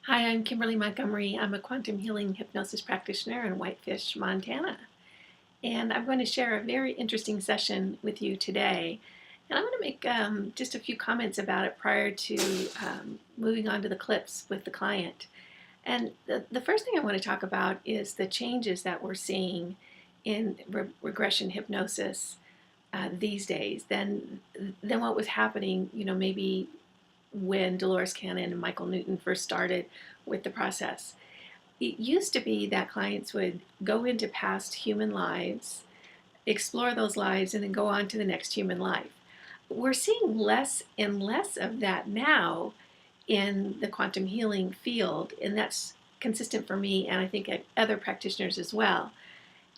Hi, I'm Kimberly Montgomery. I'm a quantum healing hypnosis practitioner in Whitefish, Montana. And I'm going to share a very interesting session with you today. And I'm going to make just a few comments about it prior to moving on to the clips with the client. And the first thing I want to talk about is the changes that we're seeing in regression hypnosis these days than what was happening, maybe when Dolores Cannon and Michael Newton first started with the process. It used to be that clients would go into past human lives, explore those lives, and then go on to the next human life. We're seeing less and less of that now in the quantum healing field, and that's consistent for me and I think other practitioners as well.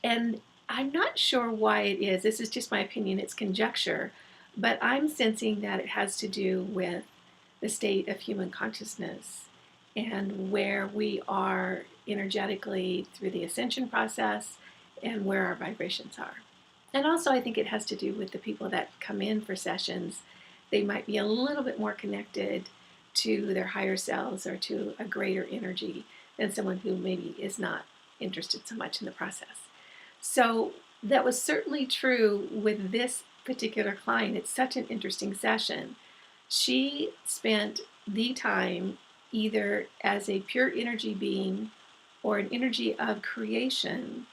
And I'm not sure why it is. This is just my opinion, it's conjecture, but I'm sensing that it has to do with the state of human consciousness and where we are energetically through the ascension process and where our vibrations are. And also, I think it has to do with the people that come in for sessions. They might be a little bit more connected to their higher selves or to a greater energy than someone who maybe is not interested so much in the process. So that was certainly true with this particular client. It's such an interesting session. She spent the time either as a pure energy being or an energy of creation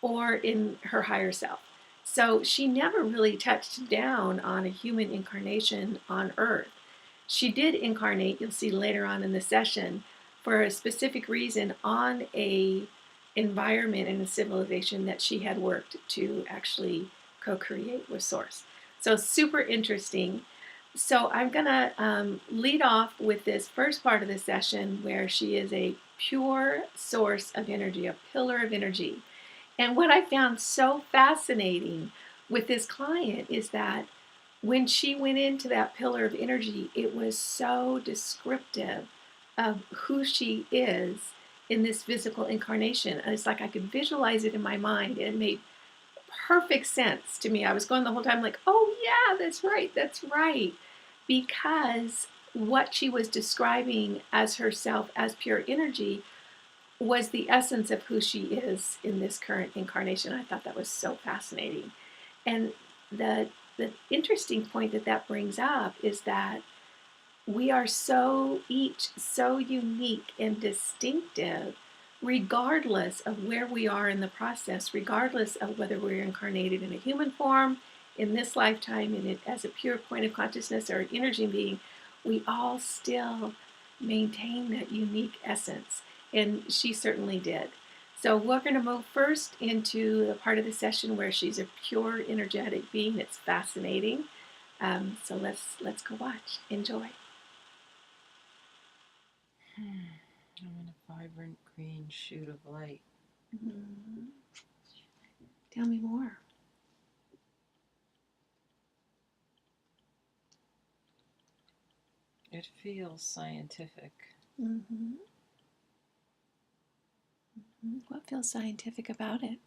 or in her higher self. So she never really touched down on a human incarnation on Earth. She did incarnate, you'll see later on in the session, for a specific reason on a environment and a civilization that she had worked to actually co-create with Source. So super interesting. So I'm going to lead off with this first part of the session where she is a pure source of energy, a pillar of energy. And what I found so fascinating with this client is that when she went into that pillar of energy, it was so descriptive of who she is in this physical incarnation. And it's like I could visualize it in my mind, and it made perfect sense to me. I was going the whole time like, oh yeah, that's right, that's right. Because what she was describing as herself as pure energy was the essence of who she is in this current incarnation. I thought that was so fascinating. And the interesting point that brings up is that we are each so unique and distinctive, regardless of where we are in the process, regardless of whether we're incarnated in a human form in this lifetime as a pure point of consciousness or an energy being. We all still maintain that unique essence, and she certainly did. So we're going to move first into the part of the session where she's a pure energetic being. It's fascinating. So let's go watch. Enjoy. I'm in a vibrant green shoot of light. Mm-hmm. Tell me more. It feels scientific. Mm-hmm. What feels scientific about it?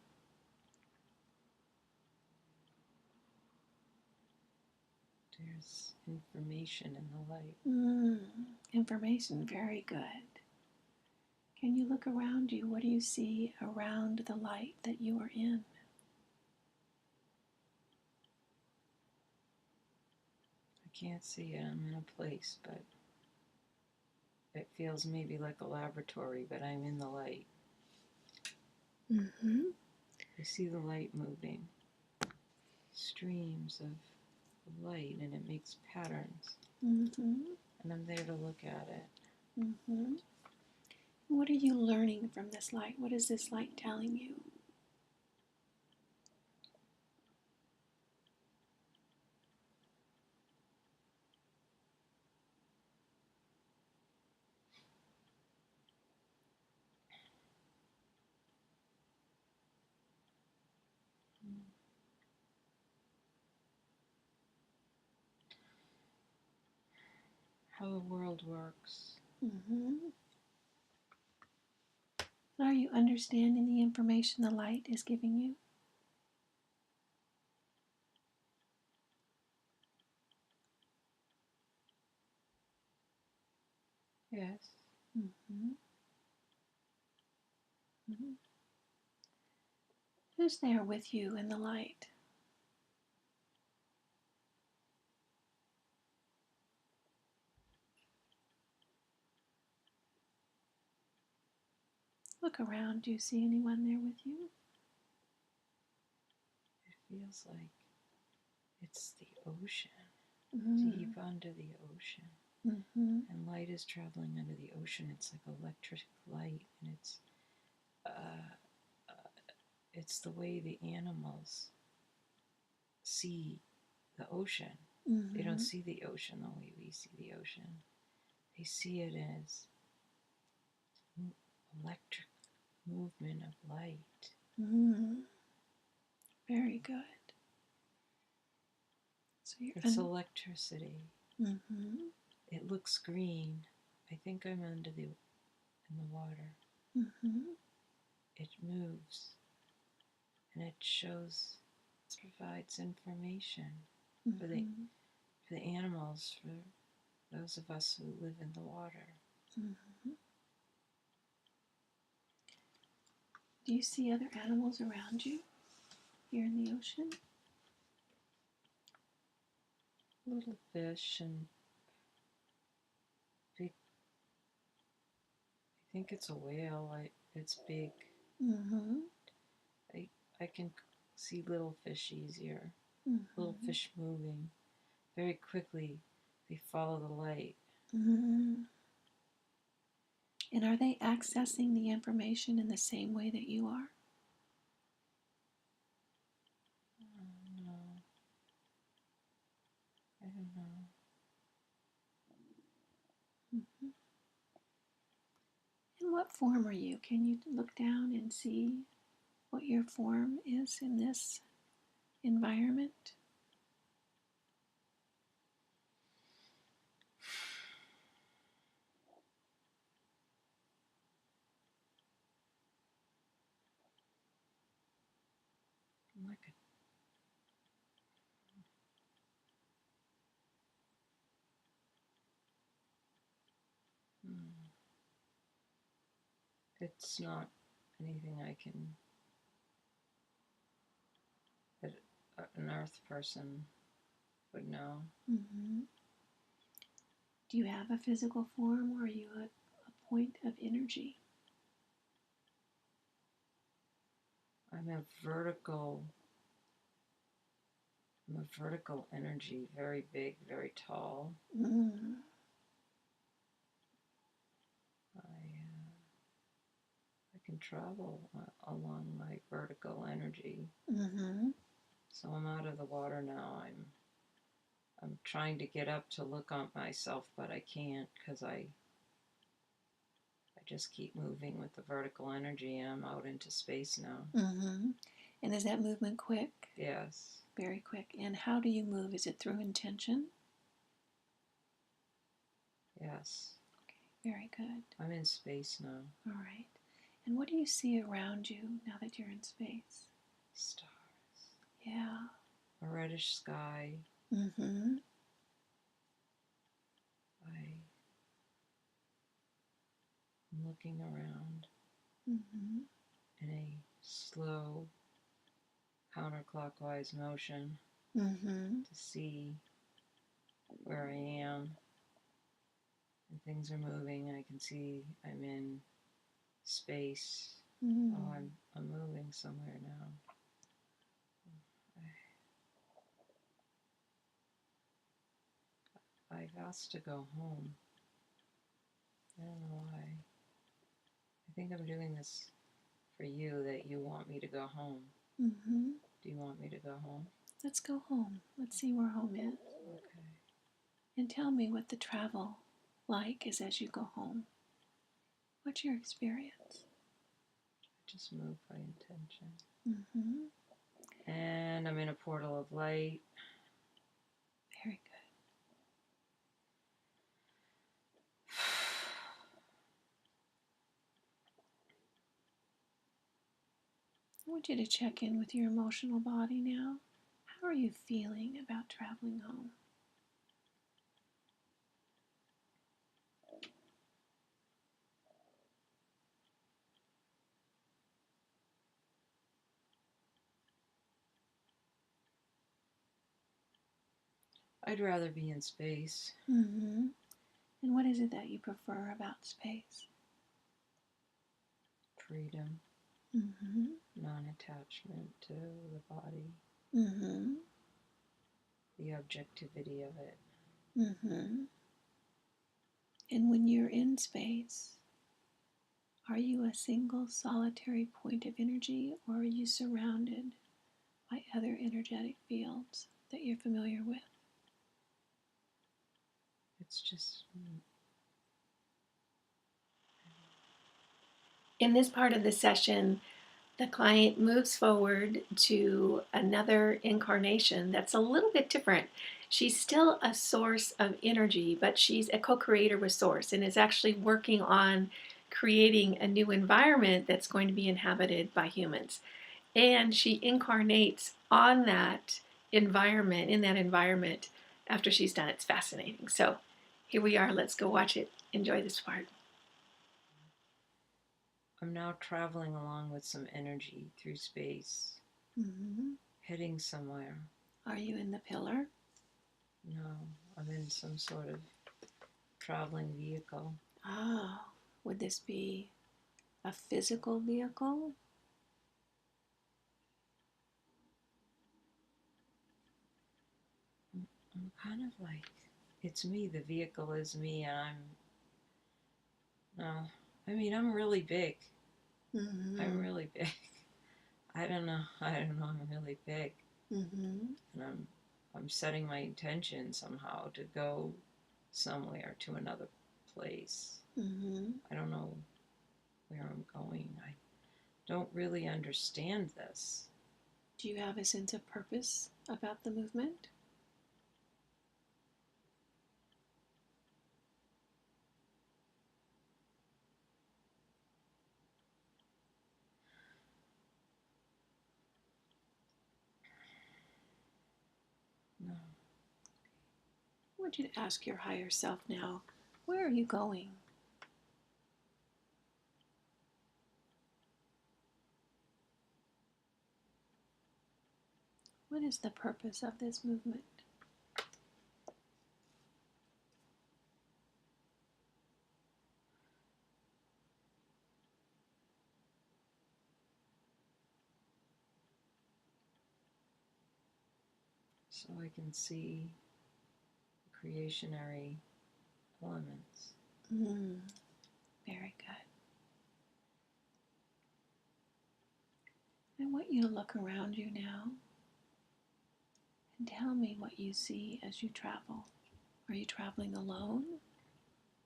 There's information in the light. Information, very good. Can you look around you? What do you see around the light that you are in? I can't see it. I'm in a place, but it feels maybe like a laboratory, but I'm in the light. Mm-hmm. I see the light moving. Streams of light, and it makes patterns. Mm-hmm. And I'm there to look at it. Mm-hmm. What are you learning from this light? What is this light telling you? How the world works. Mm-hmm. Are you understanding the information the light is giving you? Yes. Mm-hmm. Mm-hmm. Who's there with you in the light? Look around. Do you see anyone there with you? It feels like it's the ocean, Mm-hmm. deep under the ocean. Mm-hmm. And light is traveling under the ocean. It's like electric light, and it's the way the animals see the ocean. Mm-hmm. They don't see the ocean the way we see the ocean. They see it as electric movement of light. Mm-hmm. Very good. So It's electricity. Mm-hmm. It looks green. I think I'm in the water. Mm-hmm. It moves, and it provides information for the animals, for those of us who live in the water. Mm-hmm. Do you see other animals around you here in the ocean? Little fish and big. I think it's a whale. It's big. Mm-hmm. I can see little fish easier. Mm-hmm. Little fish moving very quickly. They follow the light. Mm-hmm. And are they accessing the information in the same way that you are? No, I don't know. Mm-hmm. In what form are you? Can you look down and see what your form is in this environment? I'm like it's not anything that an earth person would know. Mm-hmm. Do you have a physical form, or are you a point of energy? I'm a vertical energy, very big, very tall. Mm-hmm. I can travel along my vertical energy. Mm-hmm. So I'm out of the water now. I'm trying to get up to look at myself, but I can't because I just keep moving with the vertical energy, and I'm out into space now. Mm-hmm. And is that movement quick? Yes. Very quick. And how do you move? Is it through intention? Yes. Okay, very good. I'm in space now. All right. And what do you see around you now that you're in space? Stars. Yeah. A reddish sky. Mm-hmm. I'm looking around Mm-hmm. in a slow counterclockwise motion Mm-hmm. to see where I am. And things are moving. I can see I'm in space. Mm-hmm. Oh, I'm moving somewhere now. I've asked to go home. I don't know why. I think I'm doing this for you, that you want me to go home. Mm-hmm. Do you want me to go home? Let's go home. Let's see where home is. Okay. And tell me what the travel like is as you go home. What's your experience? I just move by intention. Mm-hmm. And I'm in a portal of light. Very good. I want you to check in with your emotional body now. How are you feeling about traveling home? I'd rather be in space. Mm-hmm. And what is it that you prefer about space? Freedom. Mm-hmm. Non-attachment to the body. Mm-hmm. The objectivity of it. Mm-hmm. And when you're in space, are you a single solitary point of energy, or are you surrounded by other energetic fields that you're familiar with? It's just... In this part of the session, the client moves forward to another incarnation that's a little bit different. She's still a source of energy, but she's a co-creator with Source and is actually working on creating a new environment that's going to be inhabited by humans. And she incarnates on that environment, in that environment, after she's done. It's fascinating. So here we are. Let's go watch it. Enjoy this part. I'm now traveling along with some energy through space, heading somewhere. Are you in the pillar? No, I'm in some sort of traveling vehicle. Oh, would this be a physical vehicle? I'm kind of like, it's me, the vehicle is me, and I'm really big. I'm really big. I don't know, I'm really big. And I'm setting my intention somehow to go somewhere, to another place. I don't know where I'm going. I don't really understand this. Do you have a sense of purpose about the movement? No. I want you to ask your higher self now, where are you going? What is the purpose of this movement? So I can see creationary elements. Very good. I want you to look around you now and tell me what you see as you travel. Are you traveling alone?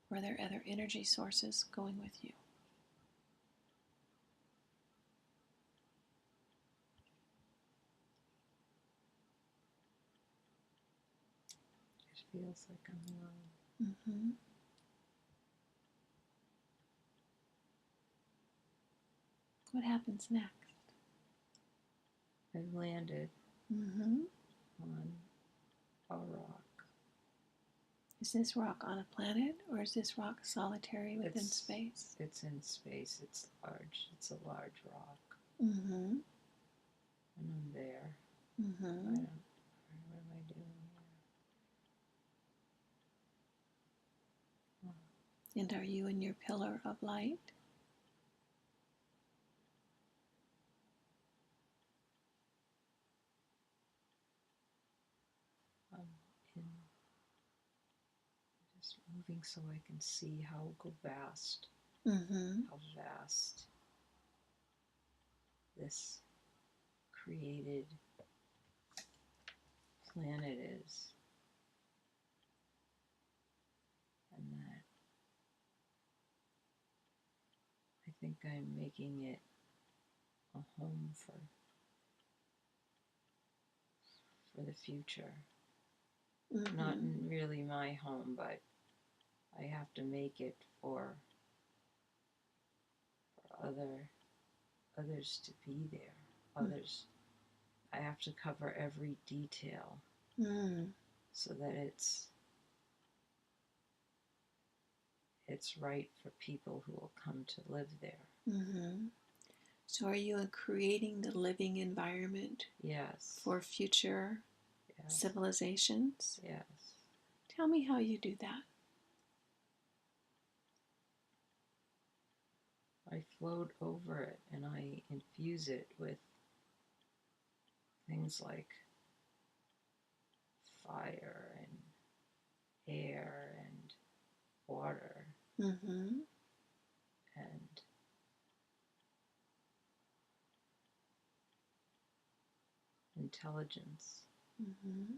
Or are there other energy sources going with you? It feels like I'm alone. What happens next? I've landed on a rock. Is this rock on a planet, or is this rock solitary within space? It's in space. It's large. It's a large rock. And And I'm there. What am I doing here? And are you in your pillar of light? Just moving so I can see how vast, how vast this created planet is, and that I think I'm making it a home for the future. Not really my home, but I have to make it for others to be there. Others, I have to cover every detail so that it's right for people who will come to live there. So are you creating the living environment? Yes. For future Yes. civilizations. Yes. Tell me how you do that. I float over it and I infuse it with things like fire and air and water Mm-hmm. and intelligence. Mm-hmm.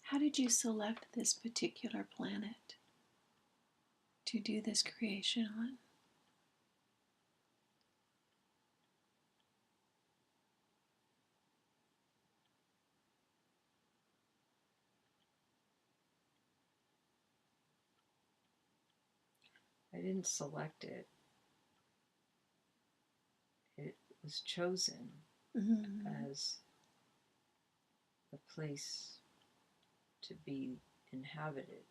How did you select this particular planet to do this creation on? I didn't select it. It was chosen as the place to be inhabited.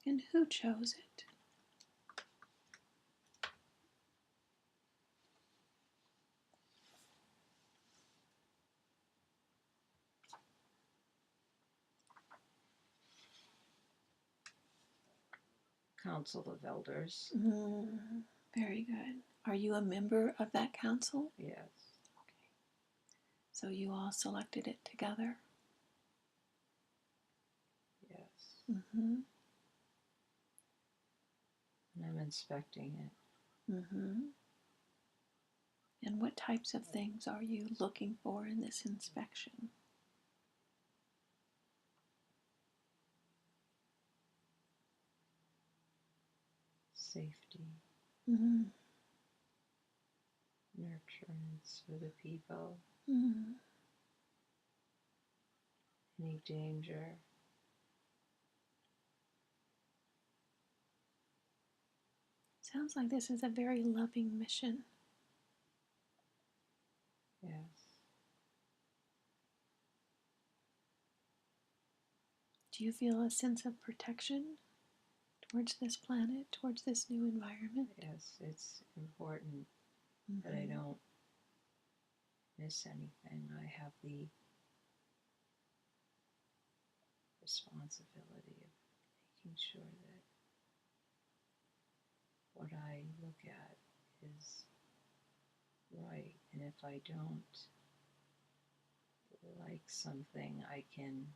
And who chose it? Council of Elders. Very good. Are you a member of that council? Yes. Okay. So you all selected it together? Yes. Mm-hmm. And I'm inspecting it. Mm-hmm. And what types of things are you looking for in this inspection? Safety. Mm-hmm. Nurturance for the people. Mm-hmm. Any danger. Sounds like this is a very loving mission. Yes. Do you feel a sense of protection towards this planet, towards this new environment? Yes, it's important that I don't miss anything. I have the responsibility of making sure that what I look at is right. And if I don't like something, I can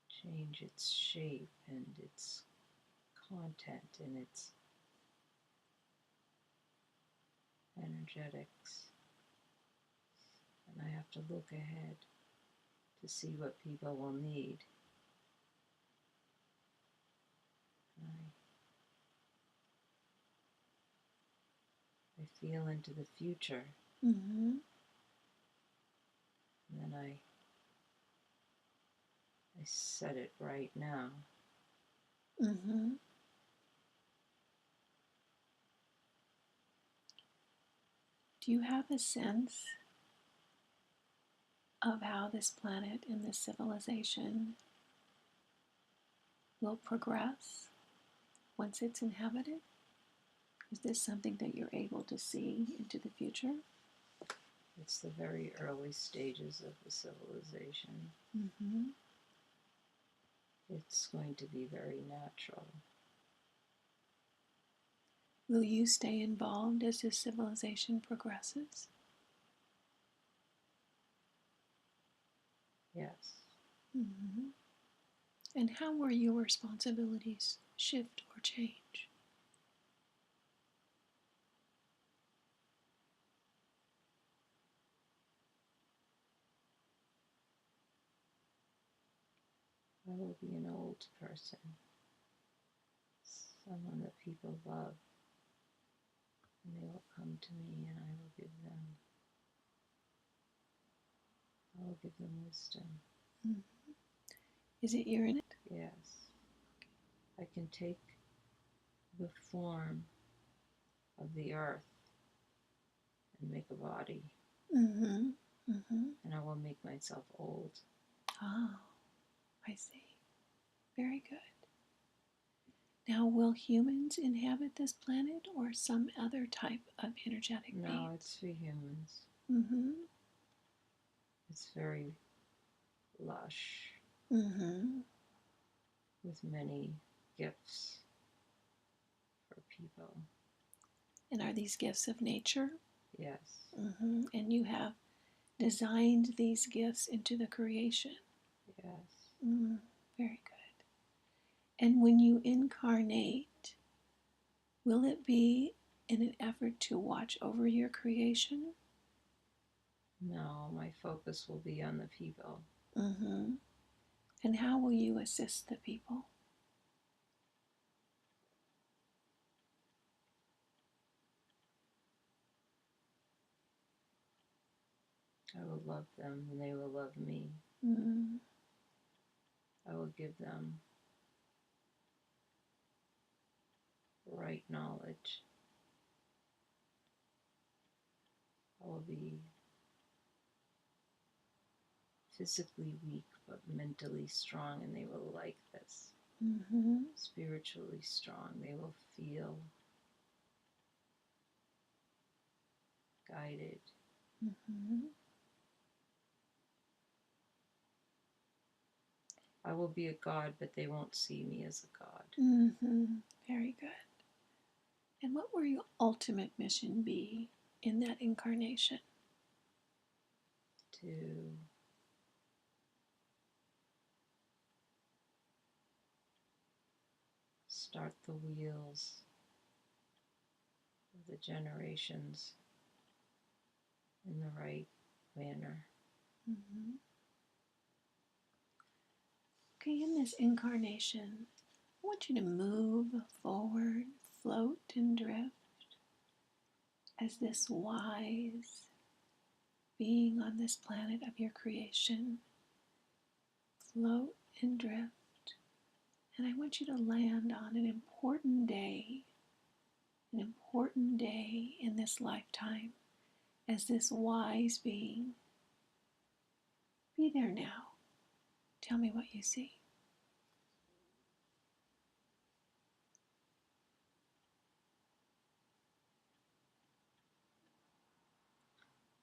change its shape and its content and its energetics. And I have to look ahead to see what people will need. I feel into the future. Mm-hmm. And then I set it right now. Mm-hmm. Do you have a sense of how this planet and this civilization will progress once it's inhabited? Is this something that you're able to see into the future? It's the very early stages of the civilization. Mm-hmm. It's going to be very natural. Will you stay involved as this civilization progresses? Yes. Mm-hmm. And how will your responsibilities shift or change? I will be an old person, someone that people love, and they will come to me and I will give them wisdom. Mm-hmm. Is it your innate? Yes. I can take the form of the earth and make a body. Mm-hmm. Mm-hmm. And I will make myself old. Oh, I see. Very good. Now, will humans inhabit this planet or some other type of energetic being? No, it's for humans. Mm-hmm. It's very lush with many gifts for people. And are these gifts of nature? Yes. And you have designed these gifts into the creation? Yes. Very good. And when you incarnate, will it be in an effort to watch over your creation? No, my focus will be on the people. And how will you assist the people? I will love them and they will love me. I will give them right knowledge. I will be physically weak but mentally strong, and they will like this. Spiritually strong, they will feel guided. I will be a god, but they won't see me as a god. Very good. And what will your ultimate mission be in that incarnation? To start the wheels of the generations in the right manner. Okay, in this incarnation, I want you to move forward, float and drift as this wise being on this planet of your creation. Float and drift. And I want you to land on an important day in this lifetime as this wise being. Be there now. Tell me what you see.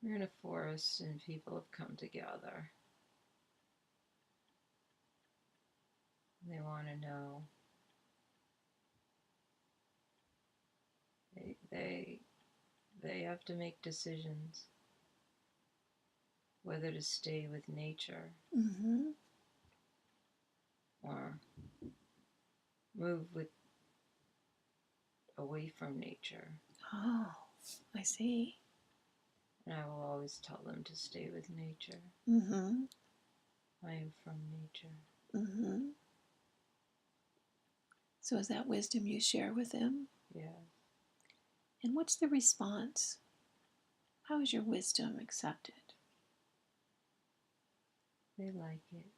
We're in a forest and people have come together. They want to know. They have to make decisions whether to stay with nature or move away from nature. Oh, I see. And I will always tell them to stay with nature. I am from nature. So is that wisdom you share with them? Yeah. And what's the response? How is your wisdom accepted? They like it.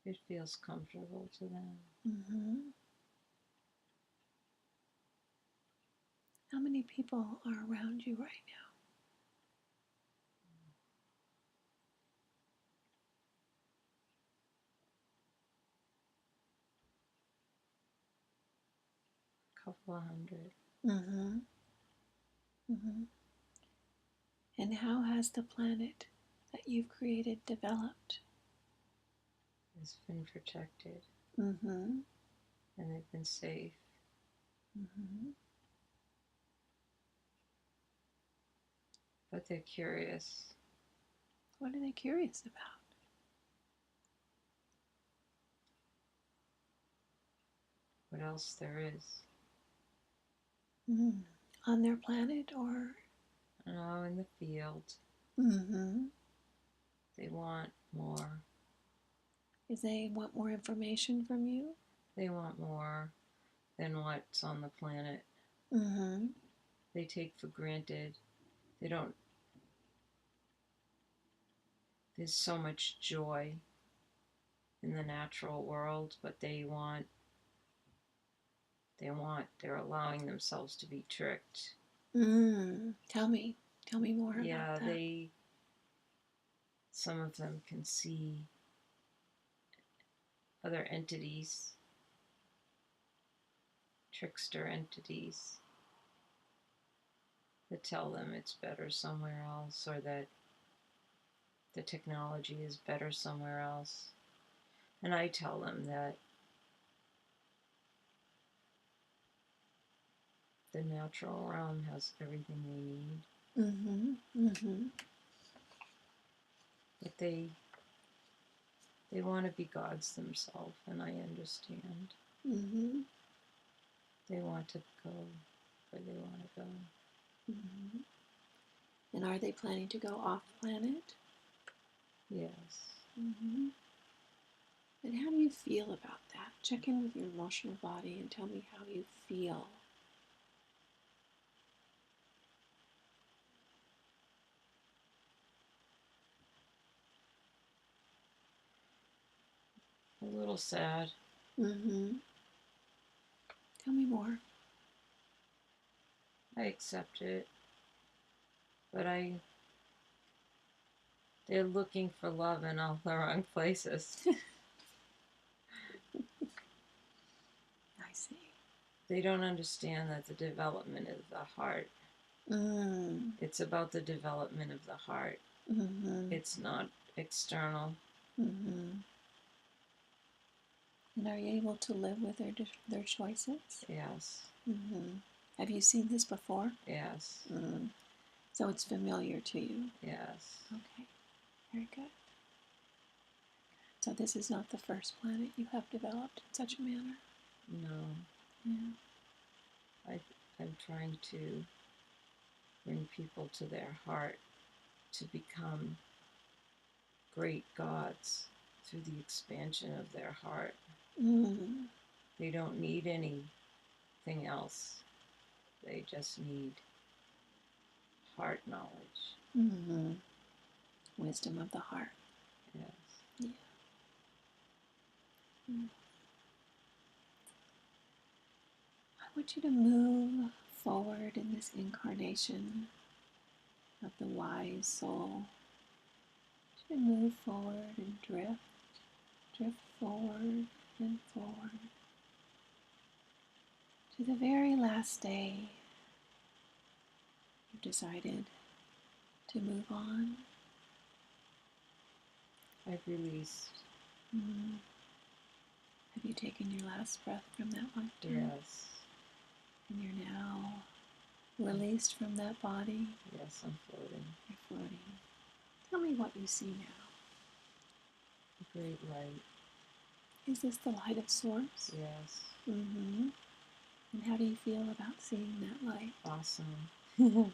It feels comfortable to them. How many people are around you right now? Couple of hundred. And how has the planet that you've created developed? It's been protected. And they've been safe. But they're curious. What are they curious about? What else there is. On their planet or? No, in the field. They want more. They want more information from you? They want more than what's on the planet. They take for granted. They don't. There's so much joy in the natural world, but they're allowing themselves to be tricked. Tell me more about that. Yeah, some of them can see other entities, trickster entities, that tell them it's better somewhere else, or that the technology is better somewhere else. And I tell them that the natural realm has everything they need. But they want to be gods themselves, and I understand. They want to go where they want to go. And are they planning to go off planet? Yes. And how do you feel about that? Check in with your emotional body and tell me how you feel. A little sad. Tell me more. I accept it. But they're looking for love in all the wrong places. I see. They don't understand that the development of the heart. It's about the development of the heart. It's not external. And are you able to live with their choices? Yes. Have you seen this before? Yes. So it's familiar to you? Yes. Okay, very good. So this is not the first planet you have developed in such a manner? No. Yeah. I'm trying to bring people to their heart to become great gods through the expansion of their heart. They don't need anything else. They just need heart knowledge. Wisdom of the heart. Yes. Yeah. I want you to move forward in this incarnation of the wise soul. I want you to move forward and drift forward and forward to the very last day you've decided to move on. I've released. Have you taken your last breath from that lifetime? Yes. And you're now released from that body? Yes, I'm floating. You're floating. Tell me what you see now. A great light. Is this the light of Source? Yes. And how do you feel about seeing that light? Awesome. Tell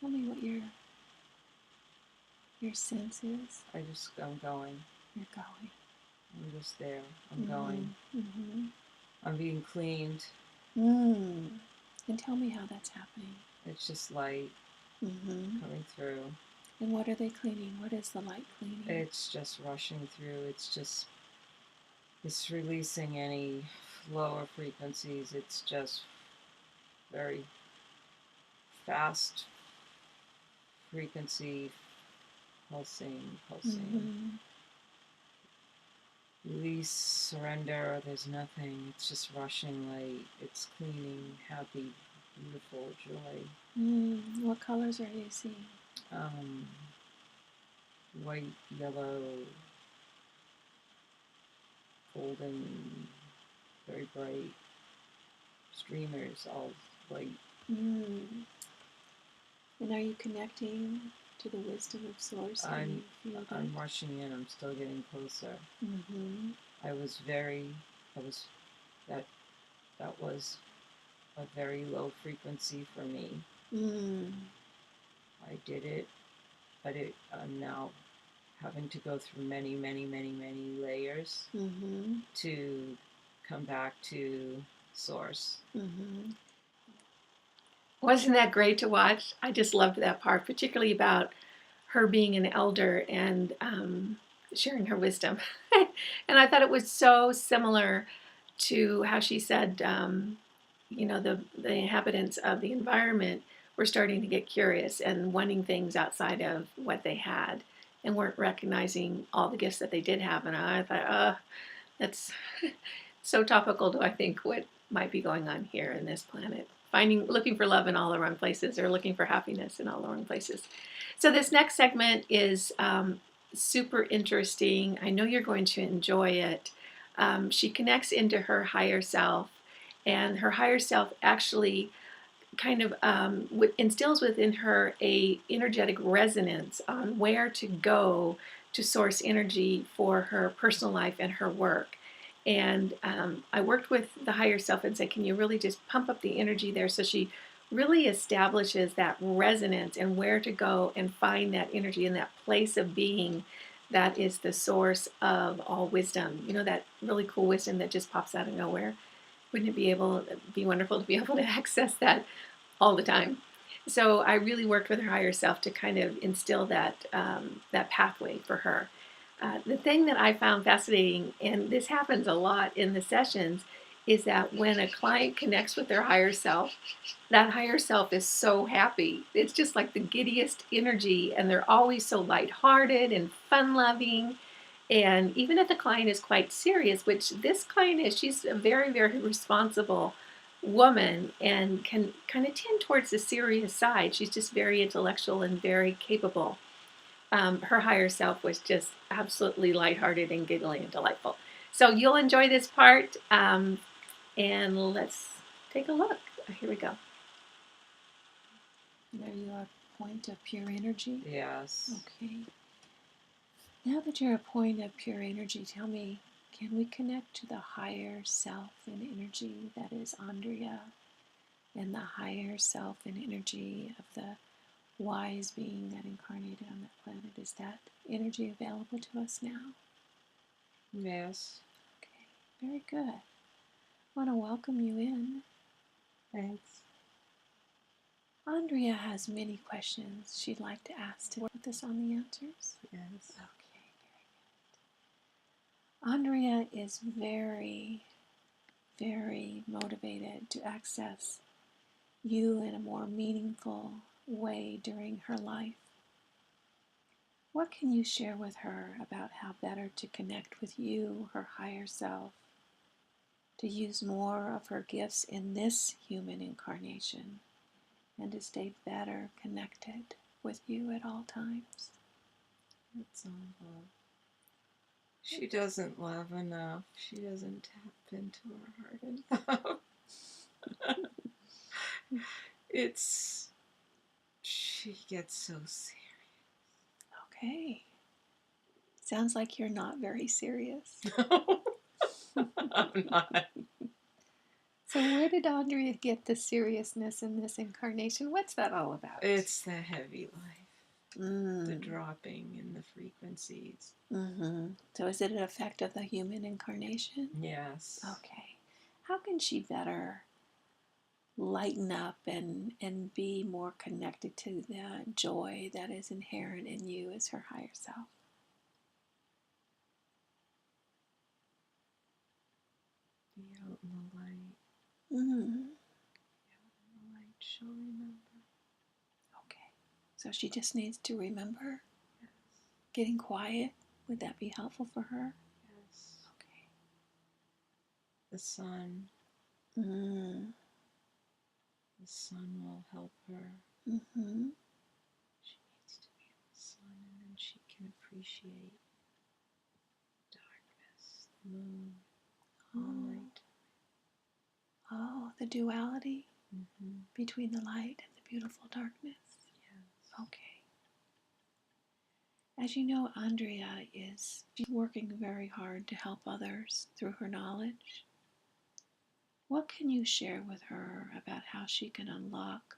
me what your sense is. I'm going. You're going. I'm just there. I'm going. I'm being cleaned. And tell me how that's happening. It's just light coming through. And what are they cleaning? What is the light cleaning? It's just rushing through. It's releasing any lower frequencies. It's just very fast frequency, pulsing. Release, surrender, there's nothing. It's just rushing light. It's cleaning, happy, beautiful joy. What colors are you seeing? White, yellow, golden, very bright, streamers, all white. And are you connecting to the wisdom of Source? I'm rushing in. I'm still getting closer. That was a very low frequency for me. I did it, but I'm now having to go through many, many, many, many layers to come back to Source. Wasn't that great to watch? I just loved that part, particularly about her being an elder and sharing her wisdom. And I thought it was so similar to how she said, the inhabitants of the environment were starting to get curious and wanting things outside of what they had and weren't recognizing all the gifts that they did have. And I thought, that's so topical to, I think, what might be going on here in this planet looking for love in all the wrong places, or looking for happiness in all the wrong places. So this next segment is super interesting. I know you're going to enjoy it. She connects into her higher self, and her higher self actually kind of instills within her a energetic resonance on where to go to source energy for her personal life and her work. And I worked with the higher self and said, can you really just pump up the energy there? So she really establishes that resonance and where to go and find that energy in that place of being that is the source of all wisdom. You know, that really cool wisdom that just pops out of nowhere. Wouldn't it be wonderful to be able to access that all the time? So I really worked with her higher self to kind of instill that that pathway for her. The thing that I found fascinating, and this happens a lot in the sessions, is that when a client connects with their higher self, that higher self is so happy. It's just like the giddiest energy, and they're always so lighthearted and fun-loving. And even if the client is quite serious, which this client is, she's a very, very responsible woman and can kind of tend towards the serious side. She's just very intellectual and very capable. Her higher self was just absolutely lighthearted and giggly and delightful. So you'll enjoy this part, and let's take a look. Here we go. Are you a point of pure energy? Yes. Okay. Now that you're a point of pure energy, tell me, can we connect to the higher self and energy that is Andrea, and the higher self and energy of the wise being that incarnated on that planet? Is that energy available to us now? Yes. Okay, very good. I want to welcome you in. Thanks. Andrea has many questions she'd like to ask to work with us on the answers. Yes. Okay, very good. Andrea is very, very motivated to access you in a more meaningful way during her life. What can you share with her about how better to connect with you, her higher self, to use more of her gifts in this human incarnation, and to stay better connected with you at all times? It's all love. She doesn't love enough. She doesn't tap into her heart enough. She gets so serious. Okay. Sounds like you're not very serious. No, I'm not. So where did Andrea get the seriousness in this incarnation? What's that all about? It's the heavy life, Mm. the dropping in the frequencies. Mm-hmm. So is it an effect of the human incarnation? Yes. Okay. How can she better lighten up and be more connected to the joy that is inherent in you as her higher self? Be out in the light. Mm-hmm. Be out in the light. She'll remember. Okay. So she just needs to remember. Yes. Getting quiet, would that be helpful for her? Yes. Okay. The sun. Mm. The sun will help her. Mm-hmm. She needs to be in the sun, and then she can appreciate darkness, the moon, the night. Oh, the duality Mm-hmm. between the light and the beautiful darkness. Yes. Okay. As you know, Andrea is working very hard to help others through her knowledge. What can you share with her about how she can unlock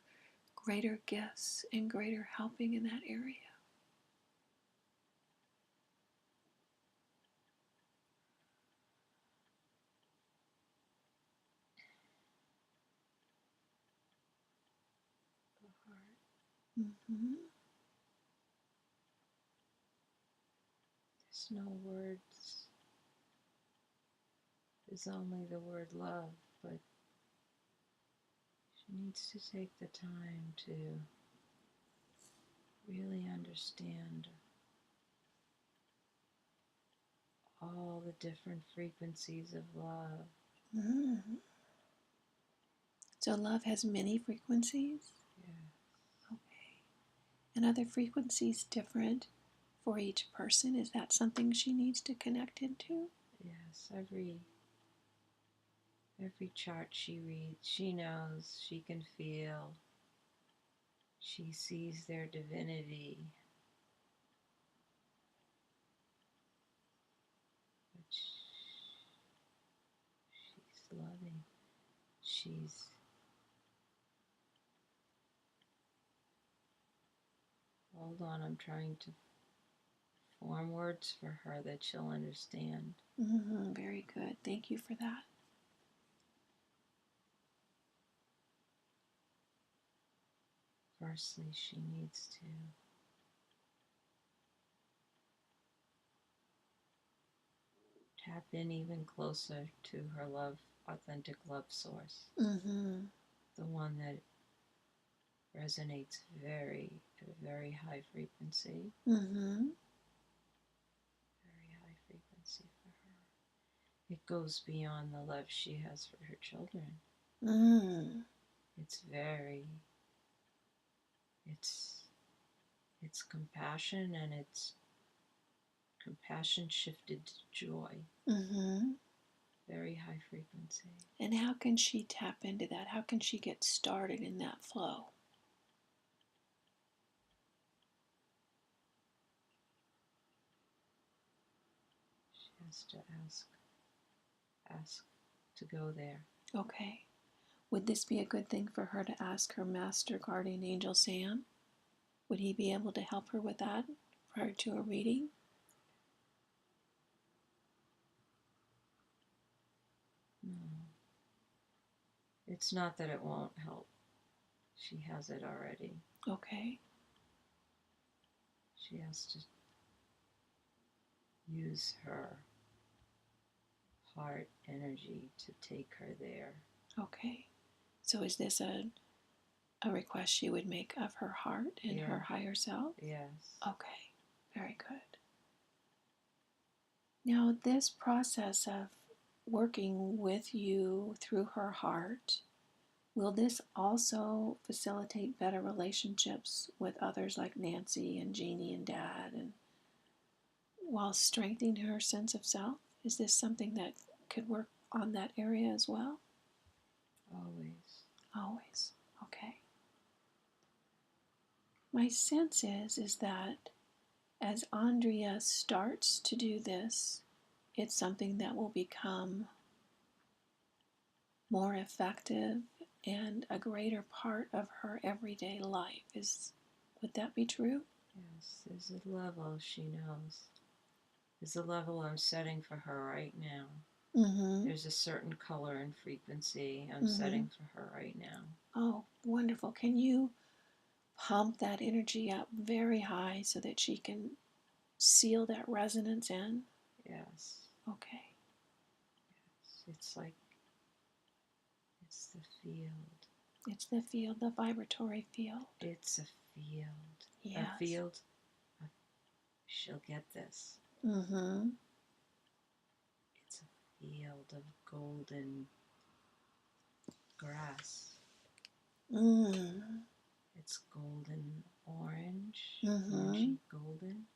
greater gifts and greater helping in that area? The heart. Mm-hmm. There's no words. There's only the word love, but she needs to take the time to really understand all the different frequencies of love. Mm-hmm. So love has many frequencies? Yeah. Okay. And are the frequencies different for each person? Is that something she needs to connect into? Yes, every chart she reads, she knows, she can feel, she sees their divinity, but she's loving. She's, hold on, I'm trying to form words for her that she'll understand. Very good. Thank you for that. Firstly, she needs to tap in even closer to her love, authentic love source. The one that resonates at a very high frequency. Very high frequency for her. It goes beyond the love she has for her children. It's it's compassion, and it's compassion shifted to joy. Very high frequency. And how can she tap into that? How can she get started in that flow? She has to ask to go there. Okay. Would this be a good thing for her to ask her master guardian angel Sam? Would he be able to help her with that prior to a reading? No. It's not that it won't help. She has it already. Okay. She has to use her heart energy to take her there. Okay. So is this a request she would make of her heart and her higher self? Yes. Okay. Very good. Now, this process of working with you through her heart, will this also facilitate better relationships with others like Nancy and Jeannie and Dad, and while strengthening her sense of self? Is this something that could work on that area as well? Always. Always. Okay. My sense is that as Andrea starts to do this, it's something that will become more effective and a greater part of her everyday life. Would that be true? Yes, there's a level she knows. There's a level I'm setting for her right now. There's a certain color and frequency I'm setting for her right now. Oh, wonderful. Can you pump that energy up very high so that she can seal that resonance in? Yes. Okay. Yes. It's the field. It's the field, the vibratory field. It's a field. Yes. A field. She'll get this. It's a field of golden grass. It's golden orange, orangey golden,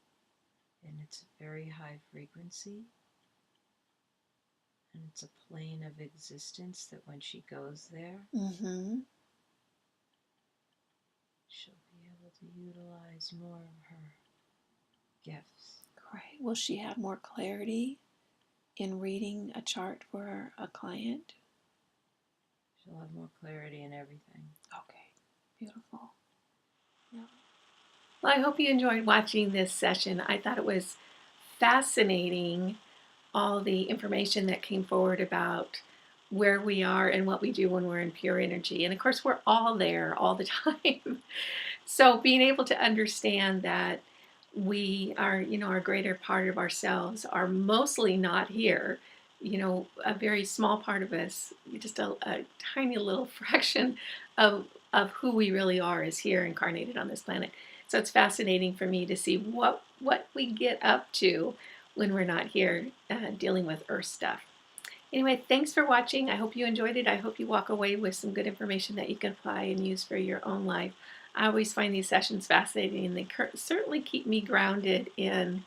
and it's a very high frequency. And it's a plane of existence that when she goes there, she'll be able to utilize more of her gifts. Great. Will she have more clarity in reading a chart for a client? She'll have more clarity in everything. Okay. Beautiful. Yeah. Well, I hope you enjoyed watching this session. I thought it was fascinating, all the information that came forward about where we are and what we do when we're in pure energy. And of course, we're all there all the time. So being able to understand that we are, our greater part of ourselves are mostly not here. A very small part of us, just a tiny little fraction of who we really are is here incarnated on this planet. So it's fascinating for me to see what we get up to when we're not here dealing with Earth stuff. Anyway, thanks for watching. I hope you enjoyed it. I hope you walk away with some good information that you can apply and use for your own life. I always find these sessions fascinating, and they certainly keep me grounded in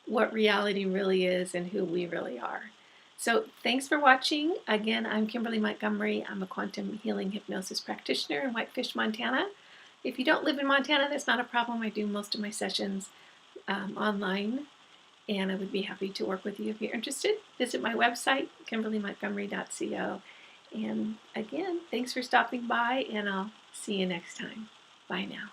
what reality really is and who we really are. So thanks for watching. Again, I'm Kimberly Montgomery. I'm a quantum healing hypnosis practitioner in Whitefish, Montana. If you don't live in Montana, that's not a problem. I do most of my sessions online, and I would be happy to work with you if you're interested. Visit my website, kimberlymontgomery.co. And again, thanks for stopping by, and I'll see you next time. Bye now.